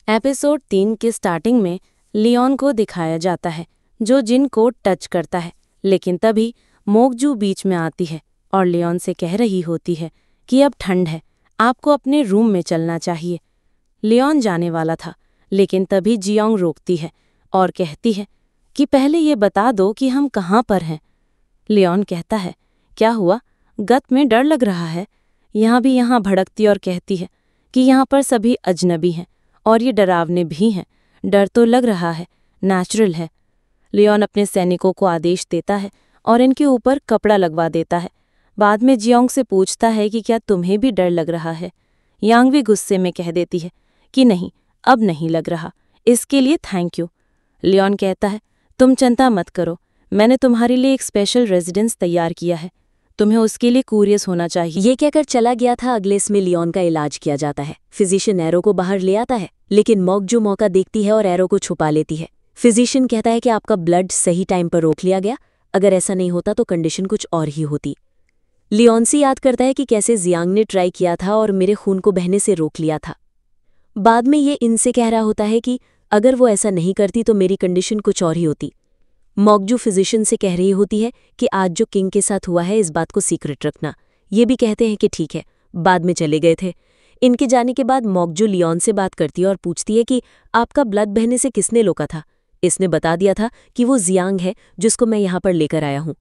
Episode 3 के starting में Leone को दिखाया जाता है जो जिन को टच करता है, लेकिन तभी मोकजू बीच में आती है और लियोन से कह रही होती है कि अब ठंड है, आपको अपने रूम में चलना चाहिए। लियोन जाने वाला था, लेकिन तभी जियोंग रोकती है और कहती है कि पहले ये बता दो कि हम कहाँ पर हैं। लियोन कहता है, क्या हुआ, गत में डर लग रहा है। यहाँ भड़कती और कहती है कि यहाँ पर सभी अजनबी हैं और ये डरावने भी हैं। डर तो लग रहा है, नेचुरल है। लियोन अपने सैनिकों को आदेश देता है और इनके ऊपर कपड़ा लगवा देता है। बाद में जियोंग से पूछता है कि क्या तुम्हें भी डर लग रहा है। यांग भी गुस्से में कह देती है कि नहीं, अब नहीं लग रहा, इसके लिए थैंक यू। लियोन कहता है, तुम चिंता मत करो, मैंने तुम्हारे लिए एक स्पेशल रेजिडेंस तैयार किया है, तुम्हें उसके लिए क्यूरियस होना चाहिए। ये कहकर चला गया था। अगले इसमें लियोन का इलाज किया जाता है। फिजिशियन एरो को बाहर ले आता है, लेकिन मोकजू मौका देखती है और एरो को छुपा लेती है। फिजिशियन कहता है कि आपका ब्लड सही टाइम पर रोक लिया गया, अगर ऐसा नहीं होता तो कंडीशन कुछ और ही होती। लियोन से याद करता है कि कैसे जियांग ने ट्राई किया था और मेरे खून को बहने से रोक लिया था। बाद में ये इनसे कह रहा होता है कि अगर वो ऐसा नहीं करती तो मेरी कंडीशन कुछ और ही होती। मोकजू फिजिशियन से कह रही होती है कि आज जो किंग के साथ हुआ है इस बात को सीक्रेट रखना। ये भी कहते हैं कि ठीक है, बाद में चले गए थे। इनके जाने के बाद मोकजू लियोन से बात करती है और पूछती है कि आपका ब्लड बहने से किसने रोका था। इसने बता दिया था कि वो जियांग है जिसको मैं यहाँ पर लेकर आया हूँ।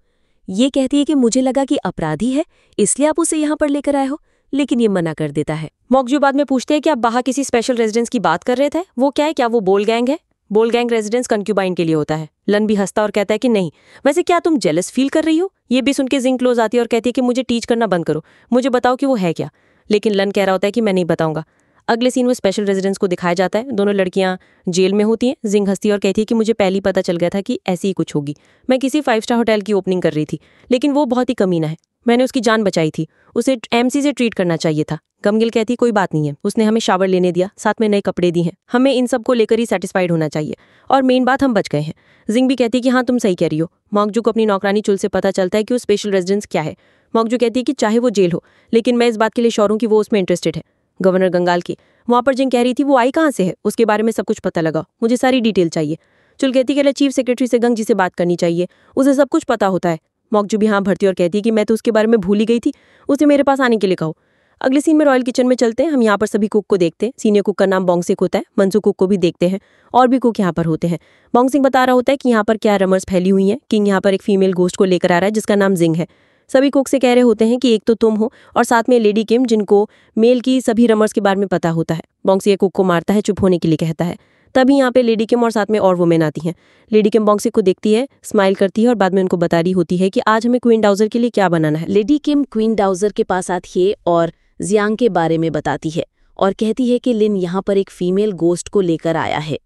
ये कहती है कि मुझे लगा कि अपराधी है इसलिए आप उसे यहाँ पर लेकर आए हो, लेकिन ये मना कर देता है। मोकजू बाद में पूछते हैं कि आप बाहर किसी स्पेशल रेजिडेंस की बात कर रहे थे, वो क्या है, क्या वो बोल गैंग है? बोल गैंग रेजिडेंस कंक्यूबाइन के लिए होता है। लन भी हंसता और कहता है कि नहीं, वैसे क्या तुम जेलस फील कर रही हो? ये भी सुन के जिंग क्लोज आती है और कहती है कि मुझे टीच करना बंद करो, मुझे बताओ कि वो है क्या। लेकिन लन कह रहा होता है कि मैं नहीं बताऊंगा। अगले सीन में स्पेशल रेजिडेंस को दिखाया जाता है। दोनों लड़कियां जेल में होती हैं। जिंग हंसती और कहती है कि मुझे पहले ही पता चल गया था कि ऐसी ही कुछ होगी। मैं किसी 5 स्टार होटल की ओपनिंग कर रही थी, लेकिन वो बहुत ही कमीना है, मैंने उसकी जान बचाई थी, उसे एमसी से ट्रीट करना चाहिए था। गमगिल कहती कोई बात नहीं है, उसने हमें शावर लेने दिया, साथ में नए कपड़े दिए हैं, हमें इन सब को लेकर ही सेटिस्फाइड होना चाहिए और मेन बात हम बच गए हैं। जिंग भी कहती है कि हाँ तुम सही कह रही हो। मोकजू को अपनी नौकरानी चुल से पता चलता है कि वो स्पेशल रेजिडेंस क्या है। मोकजू कहती है कि चाहे वो जेल हो, लेकिन मैं इस बात के लिए श्योर हूं कि वो उसमें इंटरेस्टेड है। गवर्नर गंगाल की वहाँ पर जिंग कह रही थी वो आई कहाँ से है, उसके बारे में सब कुछ पता लगा, मुझे सारी डिटेल चाहिए। चुल कहती है चीफ सेक्रेटरी से गंग जी से बात करनी चाहिए, उसे सब कुछ पता होता है। मोकजू भी हाँ भरती और कहती है कि मैं तो उसके बारे में भूल ही गई थी, उसे मेरे पास आने के लिए कहो। अगले सीन में रॉयल किचन में चलते हैं। हम यहाँ पर सभी कुक को देखते हैं। सीनियर कुक का नाम बोंगसिक होता है। मंसू कुक को भी देखते हैं और भी कुक यहाँ पर होते हैं। बोंगसिक बता रहा होता है कि यहाँ पर क्या रमर्स फैली हुई हैं। किंग यहाँ पर एक फीमेल गोस्ट को लेकर आ रहा है जिसका नाम जिंग है। सभी कुक से कह रहे होते हैं कि एक तो तुम हो और साथ में लेडी किम, जिनको मेल की सभी रमर्स के बारे में पता होता है। बोंगसिक कुक को मारता है, चुप होने के लिए कहता है। तभी यहाँ पे लेडी किम और साथ में और वुमेन आती हैं। लेडी किम बोंगसिक को देखती है, स्माइल करती है और बाद में उनको बता रही होती है कि आज हमें क्वीन डाउजर के लिए क्या बनाना है। लेडी किम क्वीन डाउजर के पास आती है और जियांग के बारे में बताती है और कहती है कि लिन यहाँ पर एक फीमेल गोस्ट को लेकर आया है,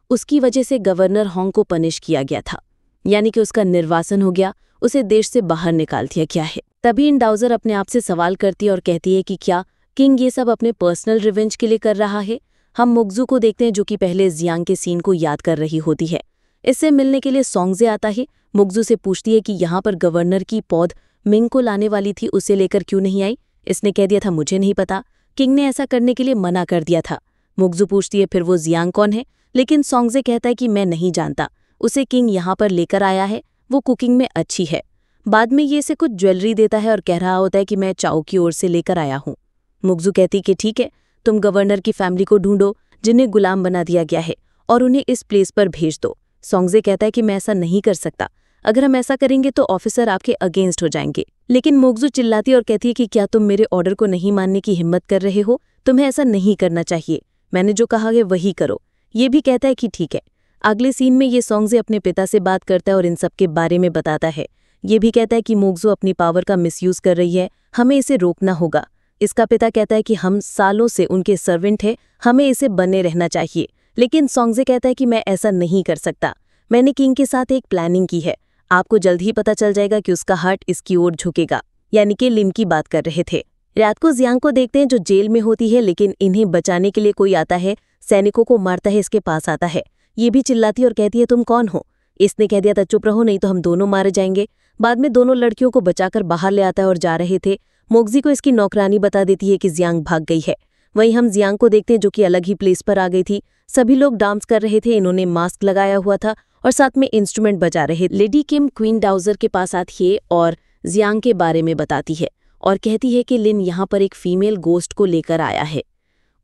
उसकी वजह से गवर्नर होंग को पनिश किया गया था, यानी कि उसका निर्वासन हो गया, उसे देश से बाहर निकाल दिया गया है। तभी इन डाउजर अपने आप से सवाल करती है और कहती है कि क्या किंग ये सब अपने पर्सनल रिवेंज के लिए कर रहा है। हम मोकजू को देखते हैं जो कि पहले जियांग के सीन को याद कर रही होती है। इससे मिलने के लिए सोंगजे आता है। मोकजू से पूछती है कि यहाँ पर गवर्नर की पौध मिंग को लाने वाली थी, उसे लेकर क्यों नहीं आई। इसने कह दिया था मुझे नहीं पता, किंग ने ऐसा करने के लिए मना कर दिया था। मोकजू पूछती है फिर वो जियांग कौन है, लेकिन सोंगजे कहता है कि मैं नहीं जानता, उसे किंग यहाँ पर लेकर आया है, वो कुकिंग में अच्छी है। बाद में ये से कुछ ज्वेलरी देता है और कह रहा होता है कि मैं चाओ की ओर से लेकर आया हूँ। मोकजू कहती कि ठीक है, तुम गवर्नर की फैमिली को ढूंढो जिन्हें गुलाम बना दिया गया है और उन्हें इस प्लेस पर भेज दो। सोंगजे कहता है कि मैं ऐसा नहीं कर सकता, अगर हम ऐसा करेंगे तो ऑफिसर आपके अगेंस्ट हो जाएंगे। लेकिन मोकजू चिल्लाती और कहती है कि क्या तुम मेरे ऑर्डर को नहीं मानने की हिम्मत कर रहे हो, तुम्हें ऐसा नहीं करना चाहिए, मैंने जो कहा है वही करो। ये भी कहता है कि ठीक है। अगले सीन में ये सोंगजे अपने पिता से बात करता है और इन सब के बारे में बताता है। ये भी कहता है कि मोकजू अपनी पावर का मिसयूज कर रही है, हमें इसे रोकना होगा। इसका पिता कहता है कि हम सालों से उनके सर्वेंट हैं, हमें इसे बने रहना चाहिए। लेकिन सोंगजे कहता है कि मैं ऐसा नहीं कर सकता, मैंने किंग के साथ एक प्लानिंग की है, आपको जल्द ही पता चल जाएगा कि उसका हार्ट इसकी ओर झुकेगा। यानी कि लिन की बात कर रहे थे। रात को जियांग को देखते हैं जो जेल में होती है, लेकिन इन्हें बचाने के लिए कोई आता है, सैनिकों को मारता है, इसके पास आता है। ये भी चिल्लाती और कहती है तुम कौन हो। इसने कह दिया था चुप रहो नहीं तो हम दोनों मारे जाएंगे। बाद में दोनों लड़कियों को बचाकर बाहर ले आता है और जा रहे थे। मोकजी को इसकी नौकरानी बता देती है कि जियांग भाग गई है। वहीं हम जियांग को देखते हैं जो कि अलग ही प्लेस पर आ गई थी। सभी लोग डांस कर रहे थे, इन्होंने मास्क लगाया हुआ था और साथ में इंस्ट्रूमेंट बजा रहे। लेडी किम क्वीन डाउजर के पास आती है और जियांग के बारे में बताती है और कहती है कि लिन यहाँ पर एक फीमेल गोस्ट को लेकर आया है।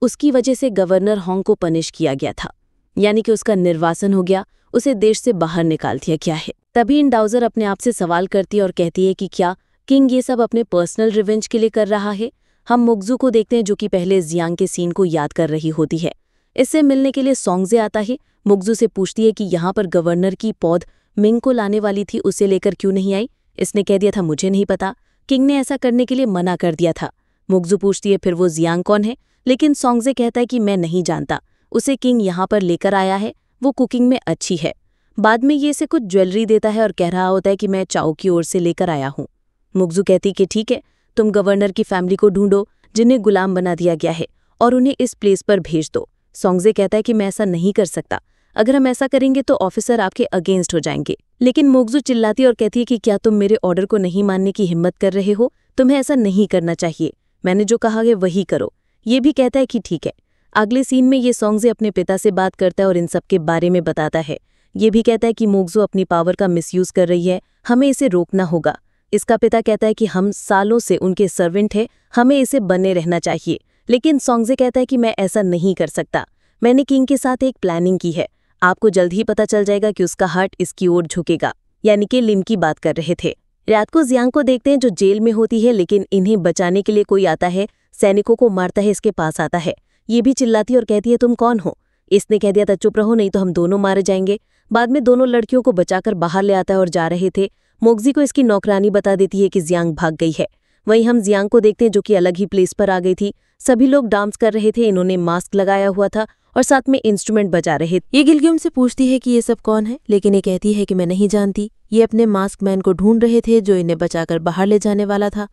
उसकी वजह से गवर्नर होंग को पनिश किया गया था, यानी कि उसका निर्वासन हो गया, उसे देश से बाहर निकाल दिया गया है। तभी इन डाउजर अपने आप से सवाल करती है और कहती है कि क्या किंग ये सब अपने पर्सनल रिवेंज के लिए कर रहा है। हम मोगजू को देखते हैं जो कि पहले जियांग के सीन को याद कर रही होती है। इससे मिलने के लिए सोंगजे आता है। मोगजू से पूछती है कि यहाँ पर गवर्नर की पौध मिंग को लाने वाली थी, उसे लेकर क्यों नहीं आई। इसने कह दिया था मुझे नहीं पता, किंग ने ऐसा करने के लिए मना कर दिया था। मोगजू पूछती है फिर वो जियांग कौन है, लेकिन सोंगजे कहता है कि मैं नहीं जानता, उसे किंग यहाँ पर लेकर आया है, वो कुकिंग में अच्छी है। बाद में ये इसे कुछ ज्वेलरी देता है और कह रहा होता है कि मैं चाओ की ओर से लेकर आया हूँ। मोगजू कहती कि ठीक है, तुम गवर्नर की फैमिली को ढूंढो जिन्हें गुलाम बना दिया गया है और उन्हें इस प्लेस पर भेज दो। सोंगजे कहता है कि मैं ऐसा नहीं कर सकता, अगर हम ऐसा करेंगे तो ऑफिसर आपके अगेंस्ट हो जाएंगे। लेकिन मोगजू चिल्लाती और कहती है कि क्या तुम मेरे ऑर्डर को नहीं मानने की हिम्मत कर रहे हो, तुम्हें ऐसा नहीं करना चाहिए, मैंने जो कहा है वही करो। ये भी कहता है कि ठीक है। अगले सीन में ये सोंगजे अपने पिता से बात करता है और इन सब के बारे में बताता है। ये भी कहता है कि मोगजू अपनी पावर का मिसयूज कर रही है, हमें इसे रोकना होगा। इसका पिता कहता है कि हम सालों से उनके सर्वेंट हैं, हमें इसे बने रहना चाहिए। लेकिन सोंगजे कहता है कि मैं ऐसा नहीं कर सकता, मैंने किंग के साथ एक प्लानिंग की है, आपको जल्द ही पता चल जाएगा कि उसका हार्ट इसकी ओर झुकेगा। यानी कि लिन की बात कर रहे थे। रात को जियांग को देखते हैं जो जेल में होती है, लेकिन इन्हें बचाने के लिए कोई आता है, सैनिकों को मारता है, इसके पास आता है। ये भी चिल्लाती और कहती है तुम कौन हो। इसने कह दिया था चुप रहो नहीं तो हम दोनों मारे जाएंगे। बाद में दोनों लड़कियों को बचाकर बाहर ले आता है और जा रहे थे। मोगजी को इसकी नौकरानी बता देती है कि जियांग भाग गई है। वहीं हम जियांग को देखते हैं जो कि अलग ही प्लेस पर आ गई थी। सभी लोग डांस कर रहे थे, इन्होंने मास्क लगाया हुआ था और साथ में इंस्ट्रूमेंट बजा रहे थे। ये गिलगिम से पूछती है कि ये सब कौन है, लेकिन ये कहती है कि मैं नहीं जानती। ये अपने मास्क मैन को ढूंढ रहे थे जो इन्हें बचाकर बाहर ले जाने वाला था,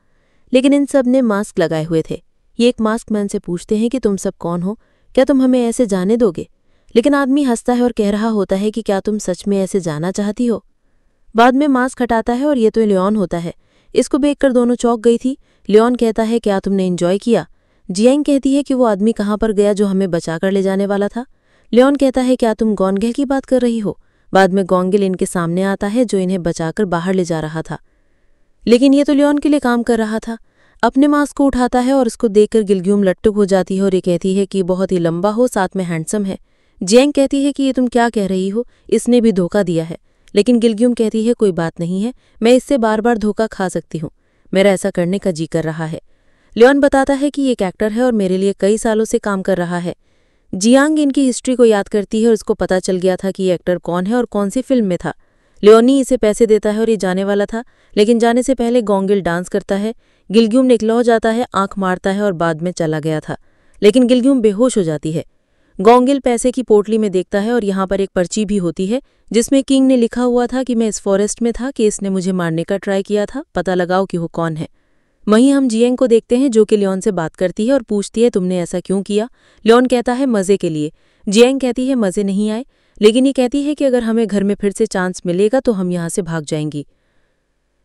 लेकिन इन सब ने मास्क लगाए हुए थे। ये एक मास्क मैन से पूछते हैं कि तुम सब कौन हो, क्या तुम हमें ऐसे जाने दोगे। लेकिन आदमी हंसता है और कह रहा होता है कि क्या तुम सच में ऐसे जाना चाहती हो। बाद में मास्क हटाता है और ये तो लियोन होता है। इसको देखकर दोनों चौंक गई थी। लियोन कहता है क्या तुमने एंजॉय किया। जियांग कहती है कि वो आदमी कहाँ पर गया जो हमें बचाकर ले जाने वाला था। लियोन कहता है क्या तुम गोंगेल की बात कर रही हो। बाद में गोंगेल इनके सामने आता है जो इन्हें बचाकर बाहर ले जा रहा था, लेकिन ये तो लियोन के लिए काम कर रहा था। अपने मास्क को उठाता है और उसको देखकर गिलग्यूम लट्टुक हो जाती है और ये कहती है कि बहुत ही लंबा हो, साथ में हैंडसम है। जियांग कहती है कि ये तुम क्या कह रही हो, इसने भी धोखा दिया है। लेकिन गिलग्यूम कहती है कोई बात नहीं है, मैं इससे बार बार धोखा खा सकती हूँ, मेरा ऐसा करने का जी कर रहा है। लियोन बताता है कि ये एक एक्टर है और मेरे लिए कई सालों से काम कर रहा है। जियांग इनकी हिस्ट्री को याद करती है और उसको पता चल गया था कि ये एक्टर कौन है और कौन सी फिल्म में था। लियोनी इसे पैसे देता है और ये जाने वाला था, लेकिन जाने से पहले गोंगेल डांस करता है। गिलग्यूम निकला हो जाता है, आंख मारता है और बाद में चला गया था, लेकिन गिलग्यूम बेहोश हो जाती है। गोंगेल पैसे की पोटली में देखता है और यहाँ पर एक पर्ची भी होती है जिसमें किंग ने लिखा हुआ था कि मैं इस फॉरेस्ट में था कि इसने मुझे मारने का ट्राई किया था, पता लगाओ कि वो कौन है। वहीं हम जियांग को देखते हैं जो कि लियोन से बात करती है और पूछती है तुमने ऐसा क्यों किया। लियोन कहता है मजे के लिए। जियांग कहती है मजे नहीं आए, लेकिन ये कहती है कि अगर हमें घर में फिर से चांस मिलेगा तो हम यहाँ से भाग जाएंगी।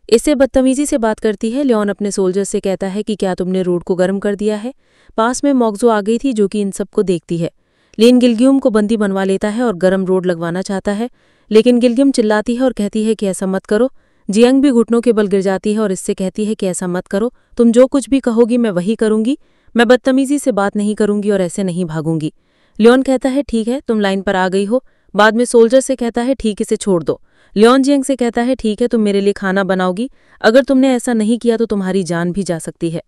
इससे बदतमीजी से बात करती है। लियोन अपने सोल्जर्स से कहता है कि क्या तुमने रोड को गर्म कर दिया है। पास में मोगजो आ गई थी जो कि इन सबको देखती है। लिन गिलग्यूम को बंदी बनवा लेता है और गर्म रोड लगवाना चाहता है, लेकिन गिलग्यूम चिल्लाती है और कहती है कि ऐसा मत करो। जियांग भी घुटनों के बल गिर जाती है और इससे कहती है कि ऐसा मत करो, तुम जो कुछ भी कहोगी मैं वही करूंगी, मैं बदतमीजी से बात नहीं करूंगी और ऐसे नहीं भागूंगी। लियोन कहता है ठीक है, तुम लाइन पर आ गई हो। बाद में सोल्जर से कहता है ठीक, इसे छोड़ दो। लियोन जियांग से कहता है ठीक है, तुम मेरे लिए खाना बनाओगी, अगर तुमने ऐसा नहीं किया तो तुम्हारी जान भी जा सकती है।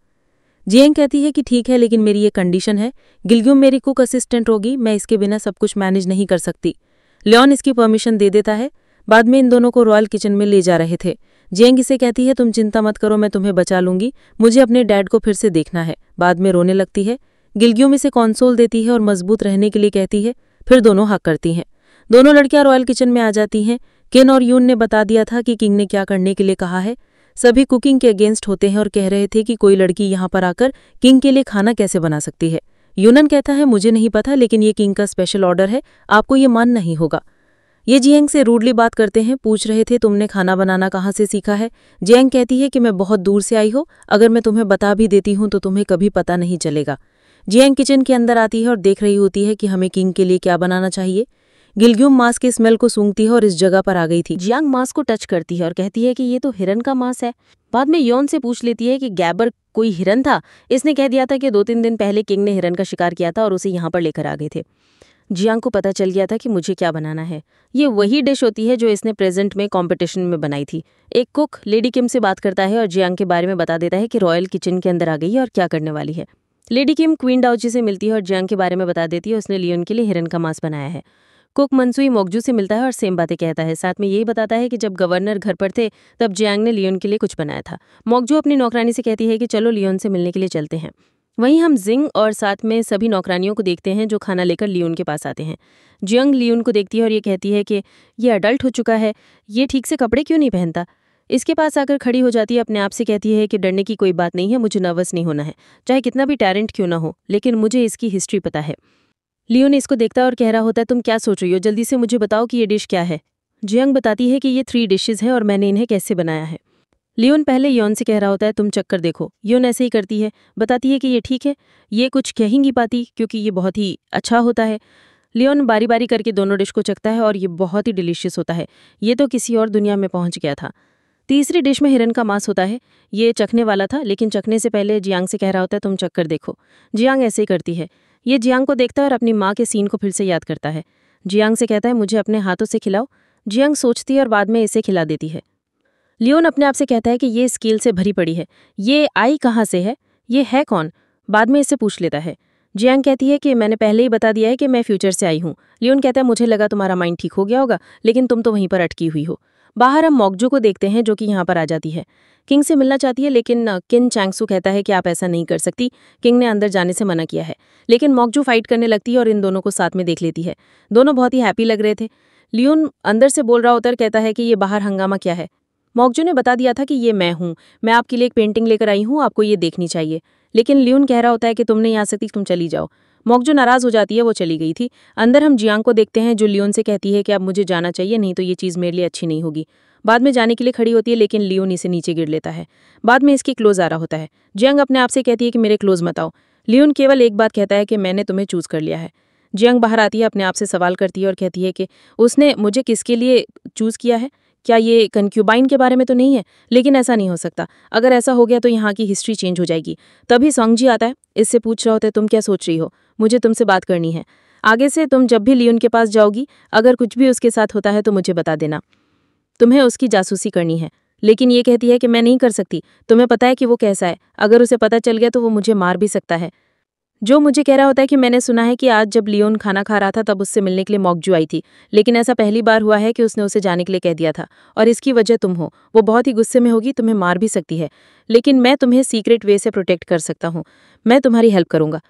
जियांग कहती है कि ठीक है, लेकिन मेरी ये कंडीशन है, गिलग्यूम मेरी कुक असिस्टेंट होगी, मैं इसके बिना सब कुछ मैनेज नहीं कर सकती। लियोन इसकी परमिशन दे देता है। बाद में इन दोनों को रॉयल किचन में ले जा रहे थे। जियांग इसे कहती है तुम चिंता मत करो, मैं तुम्हें बचा लूंगी, मुझे अपने डैड को फिर से देखना है। बाद में रोने लगती है। गिलग्यूम इसे कॉन्सोल देती है और मजबूत रहने के लिए कहती है। फिर दोनों हक करती हैं। दोनों लड़कियां रॉयल किचन में आ जाती हैं। केन और यून ने बता दिया था कि किंग ने क्या करने के लिए कहा है। सभी कुकिंग के अगेंस्ट होते हैं और कह रहे थे कि कोई लड़की यहाँ पर आकर किंग के लिए खाना कैसे बना सकती है। यूनन कहता है मुझे नहीं पता, लेकिन ये किंग का स्पेशल ऑर्डर है, आपको ये मानना ही होगा। ये जियांग से रूडली बात करते हैं, पूछ रहे थे तुमने खाना बनाना कहाँ से सीखा है। जियांग कहती है कि मैं बहुत दूर से आई हो, अगर मैं तुम्हें बता भी देती हूँ तो तुम्हें कभी पता नहीं चलेगा। जियांग किचन के अंदर आती है और देख रही होती है कि हमें किंग के लिए क्या बनाना चाहिए। गिलग्यूम मांस के स्मेल को सूंघती है और इस जगह पर आ गई थी। जियांग मांस को टच करती है और कहती है कि ये तो हिरन का मांस है। बाद में योन से पूछ लेती है कि गैबर कोई हिरन था। इसने कह दिया था कि 2-3 दिन पहले किंग ने हिरन का शिकार किया था और उसे यहाँ पर लेकर आ गए थे। जियांग को पता चल गया था कि मुझे क्या बनाना है। ये वही डिश होती है जो इसने प्रेजेंट में कंपटीशन में बनाई थी। एक कुक लेडी किम से बात करता है और जियांग के बारे में बता देता है कि रॉयल किचन के अंदर आ गई है और क्या करने वाली है। लेडी किम क्वीन डाओची से मिलती है और जियांग के बारे में बता देती है उसने लियोन के लिए हिरन का मांस बनाया है। कुक मनसुई मोगजू से मिलता है और सेम बातें कहता है। साथ में यही बताता है कि जब गवर्नर घर पर थे तब जियांग ने लियोन के लिए कुछ बनाया था। मोगजू अपनी नौकरानी से कहती है कि चलो लियोन से मिलने के लिए चलते हैं। वहीं हम जिंग और साथ में सभी नौकरानियों को देखते हैं जो खाना लेकर लियोन के पास आते हैं। जियांग लियोन को देखती है और ये कहती है कि ये अडल्ट हो चुका है, ये ठीक से कपड़े क्यों नहीं पहनता। इसके पास आकर खड़ी हो जाती है, अपने आप से कहती है कि डरने की कोई बात नहीं है, मुझे नर्वस नहीं होना है, चाहे कितना भी टैलेंट क्यों ना हो, लेकिन मुझे इसकी हिस्ट्री पता है। लियोन इसको देखता है और कह रहा होता है तुम क्या सोच रही हो, जल्दी से मुझे बताओ कि ये डिश क्या है। जियांग बताती है कि ये 3 डिशेज हैं और मैंने इन्हें कैसे बनाया है। लियोन पहले योन से कह रहा होता है तुम चक्कर देखो। योन ऐसे ही करती है, बताती है कि ये ठीक है, ये कुछ कह ही नहीं पाती क्योंकि ये बहुत ही अच्छा होता है। लियोन बारी बारी करके दोनों डिश को चखता है और ये बहुत ही डिलीशियस होता है। ये तो किसी और दुनिया में पहुंच गया था। तीसरी डिश में हिरन का मांस होता है। ये चखने वाला था, लेकिन चखने से पहले जियांग से कह रहा होता है तुम चक्कर देखो। जियांग ऐसे ही करती है। ये जियांग को देखता है और अपनी माँ के सीन को फिर से याद करता है। जियांग से कहता है मुझे अपने हाथों से खिलाओ। जियांग सोचती है और बाद में इसे खिला देती है। लियोन अपने आप से कहता है कि ये स्केल से भरी पड़ी है, ये आई कहाँ से है, ये है कौन। बाद में इससे पूछ लेता है। जियांग कहती है कि मैंने पहले ही बता दिया है कि मैं फ्यूचर से आई हूँ। लियोन कहता है मुझे लगा तुम्हारा माइंड ठीक हो गया होगा, लेकिन तुम तो वहीं पर अटकी हुई हो। बाहर हम मोगजू को देखते हैं जो कि यहाँ पर आ जाती है। किंग से मिलना चाहती है, लेकिन किन चैंगसू कहता है कि आप ऐसा नहीं कर सकती, किंग ने अंदर जाने से मना किया है। लेकिन मोगजू फाइट करने लगती है और इन दोनों को साथ में देख लेती है। दोनों बहुत ही हैप्पी लग रहे थे। लियोन अंदर से बोल रहा होता है, कहता है कि ये बाहर हंगामा क्या है। मोगजू ने बता दिया था कि ये मैं हूँ, मैं आपके लिए एक पेंटिंग लेकर आई हूँ, आपको ये देखनी चाहिए। लेकिन लियोन कह रहा होता है कि तुम नहीं आ सकती, तुम चली जाओ। मोगजू नाराज हो जाती है, वो चली गई थी। अंदर हम जियांग को देखते हैं जो लियोन से कहती है कि अब मुझे जाना चाहिए, नहीं तो ये चीज़ मेरे लिए अच्छी नहीं होगी। बाद में जाने के लिए खड़ी होती है, लेकिन लियोन इसे नीचे गिर लेता है। बाद में इसकी क्लोज आ रहा होता है। जियांग अपने आप से कहती है कि मेरे क्लोज मत आओ। लियोन केवल एक बात कहता है कि मैंने तुम्हें चूज कर लिया है। जियांग बाहर आती है, अपने आप से सवाल करती है और कहती है कि उसने मुझे किसके लिए चूज किया है, क्या ये कंक्यूबाइन के बारे में तो नहीं है। लेकिन ऐसा नहीं हो सकता, अगर ऐसा हो गया तो यहाँ की हिस्ट्री चेंज हो जाएगी। तभी सोंगजी आता है, इससे पूछ रहा होता है तुम क्या सोच रही हो, मुझे तुमसे बात करनी है। आगे से तुम जब भी लियोन के पास जाओगी, अगर कुछ भी उसके साथ होता है तो मुझे बता देना, तुम्हें उसकी जासूसी करनी है। लेकिन ये कहती है कि मैं नहीं कर सकती, तुम्हें पता है कि वो कैसा है, अगर उसे पता चल गया तो वो मुझे मार भी सकता है। जो मुझे कह रहा होता है कि मैंने सुना है कि आज जब लियोन खाना खा रहा था तब उससे मिलने के लिए मोगजू आई थी, लेकिन ऐसा पहली बार हुआ है कि उसने उसे जाने के लिए कह दिया था, और इसकी वजह तुम हो। वो बहुत ही गुस्से में होगी, तुम्हें मार भी सकती है, लेकिन मैं तुम्हें सीक्रेट वे से प्रोटेक्ट कर सकता हूँ, मैं तुम्हारी हेल्प करूंगा।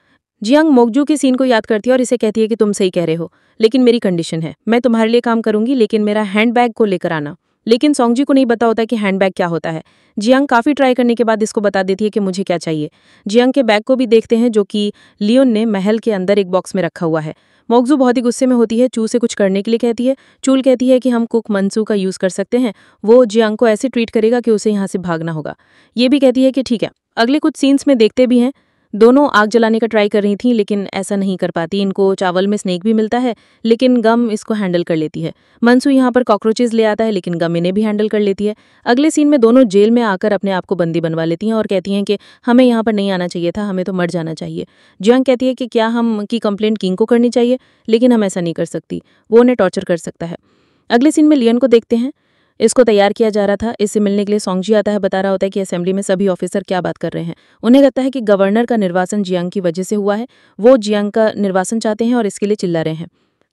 जियांग मोगजू के सीन को याद करती है और इसे कहती है कि तुम सही कह रहे हो, लेकिन मेरी कंडीशन है, मैं तुम्हारे लिए काम करूंगी, लेकिन मेरा हैंडबैग को लेकर आना। लेकिन सोंगजी को नहीं पता होता कि हैंडबैग क्या होता है। जियांग काफ़ी ट्राई करने के बाद इसको बता देती है कि मुझे क्या चाहिए। जियांग के बैग को भी देखते हैं जो कि लियोन ने महल के अंदर एक बॉक्स में रखा हुआ है। मोगजू बहुत ही गुस्से में होती है, चू से कुछ करने के लिए कहती है। चूल कहती है कि हम कुक मनसू का यूज़ कर सकते हैं, वो जियांग को ऐसे ट्रीट करेगा कि उसे यहाँ से भागना होगा। ये भी कहती है कि ठीक है। अगले कुछ सीन्स में देखते भी हैं, दोनों आग जलाने का ट्राई कर रही थी, लेकिन ऐसा नहीं कर पाती। इनको चावल में स्नेक भी मिलता है, लेकिन गम इसको हैंडल कर लेती है। मनसू यहाँ पर कॉकरोचेस ले आता है, लेकिन गम इन्हें भी हैंडल कर लेती है। अगले सीन में दोनों जेल में आकर अपने आप को बंदी बनवा लेती हैं और कहती हैं कि हमें यहाँ पर नहीं आना चाहिए था, हमें तो मर जाना चाहिए। जियांग कहती है कि क्या हम की कंप्लेंट किंग को करनी चाहिए, लेकिन हम ऐसा नहीं कर सकती, वो उन्हें टॉर्चर कर सकता है। अगले सीन में लियन को देखते हैं, इसको तैयार किया जा रहा था। इससे मिलने के लिए सोंगजी आता है, बता रहा होता है कि असेंबली में सभी ऑफिसर क्या बात कर रहे हैं। उन्हें लगता है कि गवर्नर का निर्वासन जियांग की वजह से हुआ है, वो जियांग का निर्वासन चाहते हैं और इसके लिए चिल्ला रहे हैं।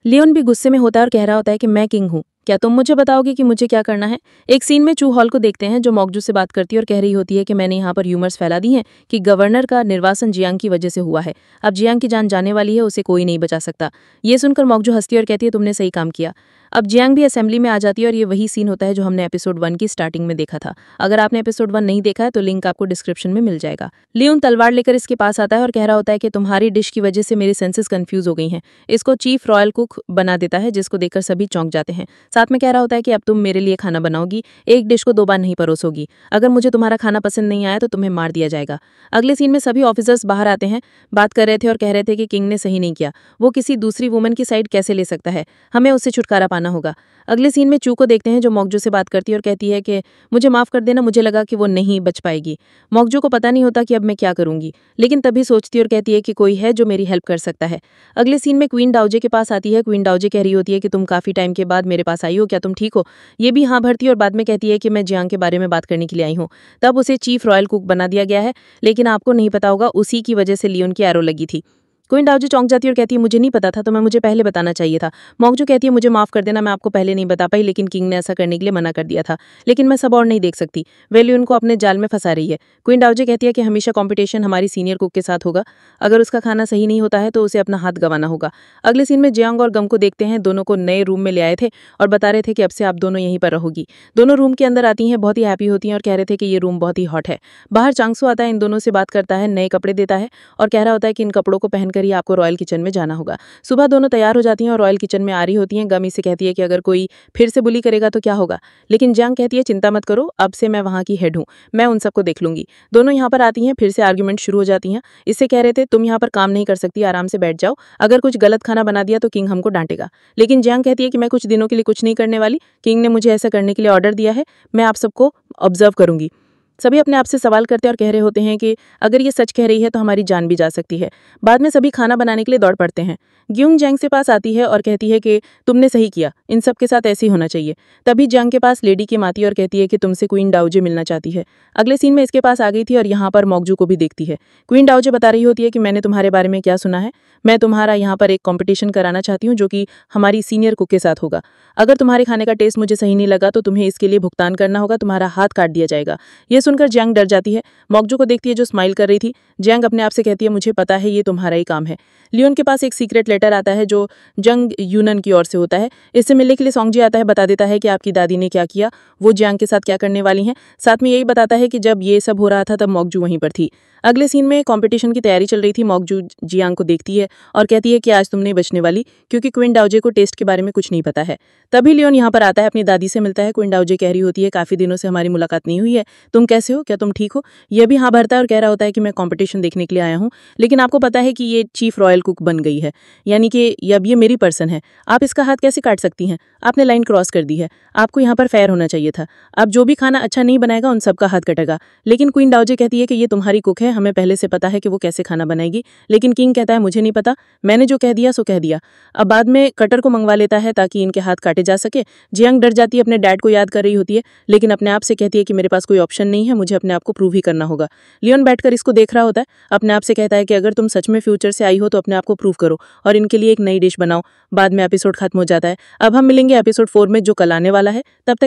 लियोन भी गुस्से में होता है और कह रहा होता है कि मैं किंग हूँ, क्या तुम मुझे बताओगे कि मुझे क्या करना है। एक सीन में चू हॉल को देखते हैं जो मोगजू से बात करती है और कह रही होती है कि मैंने यहाँ पर र्यूमर्स फैला दी हैं कि गवर्नर का निर्वासन जियांग की वजह से हुआ है, अब जियांग की जान जाने वाली है, उसे कोई नहीं बचा सकता। ये सुनकर मोगजू हंसती है और कहती है तुमने सही काम किया। अब जियांग भी असेंबली में आ जाती है और ये वही सीन होता है जो हमने एपिसोड 1 की स्टार्टिंग में देखा था। अगर आपने एपिसोड 1 नहीं देखा है तो लिंक आपको डिस्क्रिप्शन में मिल जाएगा। लियोन तलवार लेकर इसके पास आता है और कह रहा होता है कि तुम्हारी डिश की वजह से मेरी सेंसेस कंफ्यूज हो गई हैं। इसको चीफ रॉयल कुक बना देता है, जिसको देखकर सभी चौंक जाते हैं। साथ में कह रहा होता है कि अब तुम मेरे लिए खाना बनाओगी, एक डिश को 2 बार नहीं परोसोगी। अगर मुझे तुम्हारा खाना पसंद नहीं आया तो तुम्हें मार दिया जाएगा। अगले सीन में सभी ऑफिसर्स बाहर आते हैं, बात कर रहे थे और कह रहे थे कि किंग ने सही नहीं किया। वो किसी दूसरी वुमन की साइड कैसे ले सकता है, हमें उससे छुटकारा पाना होगा। अगले सीन में चू को देखते हैं जो मोकजो से बात करती है और कहती है कि मुझे माफ कर देना, मुझे लगा कि वो नहीं बच पाएगी। मोकजो को पता नहीं होता कि अब मैं क्या करूंगी, लेकिन तभी सोचती और कहती है कि कोई है जो मेरी हेल्प कर सकता है। अगले सीन में क्वीन डाओजे के पास आती है। क्वीन डाओजे कह रही होती है कि तुम काफी टाइम के बाद मेरे पास आई हो, क्या तुम ठीक हो? ये भी हाँ भरती है और बाद में कहती है कि मैं जियांग के बारे में बात करने के लिए आई हूँ। तब उसे चीफ रॉयल कुक बना दिया गया है, लेकिन आपको नहीं पता होगा उसी की वजह से लियोन की एरो लगी थी। क्वीन डाओजे चौंक जाती है और कहती है मुझे नहीं पता था, तो मुझे पहले बताना चाहिए था। मोकजो कहती है मुझे माफ कर देना, मैं आपको पहले नहीं बता पाई, लेकिन किंग ने ऐसा करने के लिए मना कर दिया था। लेकिन मैं सब और नहीं देख सकती, वे लियोन को अपने जाल में फंसा रही है। क्वीन डाओजे कहती है कि हमेशा कंपटीशन हमारी सीनियर कुक के साथ होगा, अगर उसका खाना सही नहीं होता है तो उसे अपना हाथ गंवाना होगा। अगले सीन में जियांग और गम को देखते हैं, दोनों को नए रूम में ले आए थे और बता रहे थे कि अब से आप दोनों यहीं पर रहोगी। दोनों रूम के अंदर आती हैं, बहुत ही हैप्पी होती हैं और कह रहे थे कि ये रूम बहुत ही हॉट है। बाहर चांगसू आता है, इन दोनों से बात करता है, नए कपड़े देता है और कह रहा होता है कि इन कपड़ों को पहनकर ही आपको रॉयल किचन में जाना होगा। सुबह दोनों तैयार हो जाती हैं और रॉयल किचन में आ रही होती हैं। गमी से कहती है कि अगर कोई फिर से बुली करेगा तो क्या होगा, लेकिन जियांग कहती है चिंता मत करो, अब से मैं वहां की हेड हूं, मैं उन सबको देख लूंगी। दोनों यहाँ पर आती हैं, फिर से आर्ग्यूमेंट शुरू हो जाती हैं। इससे कह रहे थे तुम यहाँ पर काम नहीं कर सकती, आराम से बैठ जाओ, अगर कुछ गलत खाना बना दिया तो किंग हमको डांटेगा। लेकिन जियांग कहती है कि मैं कुछ दिनों के लिए कुछ नहीं करने वाली, किंग ने मुझे ऐसा करने के लिए ऑर्डर दिया है, मैं आप सबको ऑब्जर्व करूंगी। सभी अपने आप से सवाल करते हैं और कह रहे होते हैं कि अगर ये सच कह रही है तो हमारी जान भी जा सकती है। बाद में सभी खाना बनाने के लिए दौड़ पड़ते हैं। ग्यूंग जैंग से पास आती है और कहती है कि तुमने सही किया, इन सब के साथ ऐसे ही होना चाहिए। तभी जैंग के पास लेडी किम आती है और कहती है कि तुमसे क्वीन डाओजे मिलना चाहती है। अगले सीन में इसके पास आ गई थी और यहाँ पर मोकजू को भी देखती है। क्वीन डाओजे बता रही होती है कि मैंने तुम्हारे बारे में क्या सुना है, मैं तुम्हारा यहाँ पर एक कॉम्पिटिशन कराना चाहती हूँ जो कि हमारी सीनियर कुक के साथ होगा। अगर तुम्हारे खाने का टेस्ट मुझे सही नहीं लगा तो तुम्हें इसके लिए भुगतान करना होगा, तुम्हारा हाथ काट दिया जाएगा। ये सुनकर जैंग डर जाती है, मोकजू को देखती है जो स्माइल कर रही थी। जैंग अपने आप से कहती है मुझे पता है ये तुम्हारा ही काम है। लियोन के पास एक सीक्रेट लेटर आता है जो जंग यूनन की ओर से होता है। इससे मिलने के लिए सोंगजी आता है, बता देता है कि आपकी दादी ने क्या किया, वो जियांग के साथ क्या करने वाली हैं। साथ में यही बताता है कि जब ये सब हो रहा था तब मोकजू वहीं पर थी। अगले सीन में कंपटीशन की तैयारी चल रही थी। मोकजू जियांग को देखती है और कहती है कि आज तुम नहीं बचने वाली, क्योंकि क्वीन डाओजे को टेस्ट के बारे में कुछ नहीं पता है। तभी लियोन यहाँ पर आता है, अपनी दादी से मिलता है। क्वीन डाओजे कह रही होती है काफी दिनों से हमारी मुलाकात नहीं हुई है, तुम कैसे हो, क्या तुम ठीक हो? यह भी हाँ भरता है और कह रहा होता है कि मैं कंपटीशन देखने के लिए आया हूँ, लेकिन आपको पता है कि ये चीफ रॉयल कुक बन गई है, यानी कि अब ये मेरी पर्सन है, आप इसका हाथ कैसे काट सकती हैं? आपने लाइन क्रॉस कर दी है, आपको यहाँ पर फेयर होना चाहिए था। अब जो भी खाना अच्छा नहीं बनाएगा उन सबका हाथ कटेगा। लेकिन क्वीन डाओजे कहती है कि ये तुम्हारी कुक है, हमें पहले से पता है कि वो कैसे खाना बनाएगी। लेकिन किंग कहता है मुझे नहीं पता, मैंने जो कह दिया सो कह दिया। अब बाद में कटर को मंगवा लेता है ताकि इनके हाथ काटे जा सके। जियांग डर जाती है, अपने डैड को याद कर रही होती है, लेकिन अपने आप से कहती है कि मेरे पास कोई ऑप्शन नहीं है, मुझे अपने आप को प्रूव ही करना होगा। लियोन बैठकर इसको देख रहा होता है, अपने आप से कहता है कि अगर तुम सच में फ्यूचर से आई हो तो अपने आप को प्रूव करो और इनके लिए एक नई डिश बनाओ। बाद में एपिसोड खत्म हो जाता है। अब हम मिलेंगे एपिसोड 4 में जो कल आने वाला है। तब तक